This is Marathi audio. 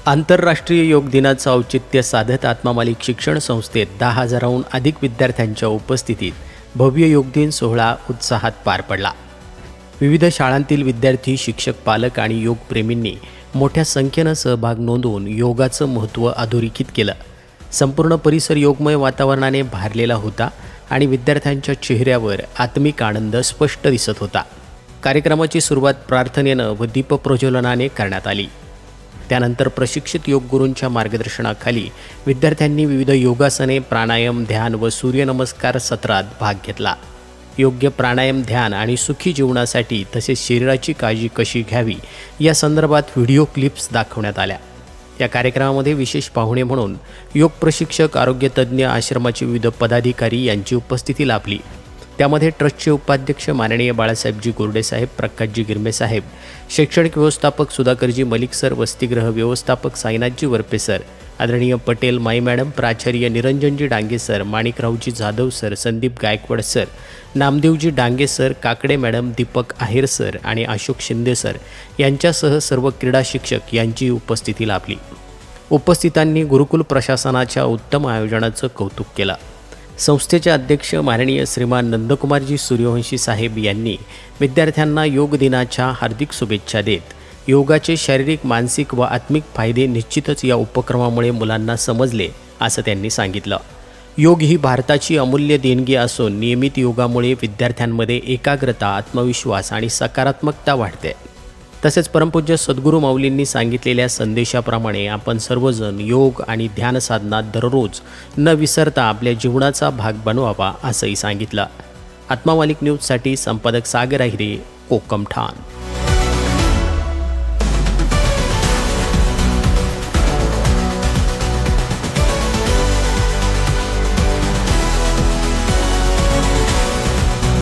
आंतरराष्ट्रीय योग दिनाचं औचित्य साधत आत्मा मालिक शिक्षण संस्थेत 10,000हून अधिक विद्यार्थ्यांच्या उपस्थितीत भव्य योग दिन सोहळा उत्साहात पार पडला। विविध शाळांतील विद्यार्थी, शिक्षक, पालक आणि योगप्रेमींनी मोठ्या संख्येनं सहभाग नोंदवून योगाचं महत्त्व अधोरेखित केलं। संपूर्ण परिसर योगमय वातावरणाने भारलेला होता आणि विद्यार्थ्यांच्या चेहऱ्यावर आत्मिक आनंद स्पष्ट दिसत होता। कार्यक्रमाची सुरुवात प्रार्थनेनं व दीपप्रज्वलनाने करण्यात आली। त्यानंतर प्रशिक्षित योग गुरूंच्या मार्गदर्शनाखाली विद्यार्थ्यांनी विविध योगासने, प्राणायाम, ध्यान व सूर्यनमस्कार सत्रात भाग घेतला। योग्य प्राणायाम, ध्यान आणि सुखी जीवनासाठी तसेच शरीराची काळजी कशी घ्यावी या संदर्भात व्हिडिओ क्लिप्स दाखवण्यात आल्या। या कार्यक्रमामध्ये विशेष पाहुणे म्हणून योग प्रशिक्षक, आरोग्यतज्ञ, आश्रमाचे विविध पदाधिकारी यांची उपस्थिती लाभली। त्यामध्ये ट्रस्टचे उपाध्यक्ष माननीय बाळासाहेबजी गोरडे साहेब, प्रकाशजी गिरमे साहेब, शैक्षणिक व्यवस्थापक सुधाकरजी मलिक सर, वसतिगृह व्यवस्थापक साईनाथजी वरपे सर, आदरणीय पटेल माई मॅडम, प्राचार्य Niranjanji Dange sir, Manikraoji Jadhav sir, Sandeep Gaikwad sir, Namdevji Dange sir, Kakade madam, Deepak Aher sir आणि अशोक शिंदे सर यांच्यासह सर्व क्रीडा शिक्षक यांची उपस्थिती लाभली। उपस्थितांनी गुरुकुल प्रशासनाच्या उत्तम आयोजनाचं कौतुक केलं। संस्थेचे अध्यक्ष माननीय श्रीमान नंदकुमारजी सूर्यवंशी साहेब यांनी विद्यार्थ्यांना योग दिनाच्या हार्दिक शुभेच्छा देत योगाचे शारीरिक, मानसिक व आत्मिक फायदे निश्चितच या उपक्रमामुळे मुलांना समजले असं त्यांनी सांगितलं। योग ही भारताची अमूल्य देणगी असून नियमित योगामुळे विद्यार्थ्यांमध्ये एकाग्रता, आत्मविश्वास आणि सकारात्मकता वाढते। तसेच परमपूज्य सद्गुरू माऊलींनी सांगितलेल्या संदेशाप्रमाणे आपण सर्वजण योग आणि ध्यान साधना दररोज न विसरता आपल्या जीवनाचा भाग बनवावा असंही सांगितलं। आत्मा मालिक न्यूजसाठी संपादक सागर आहिरे, कोकम ठाण।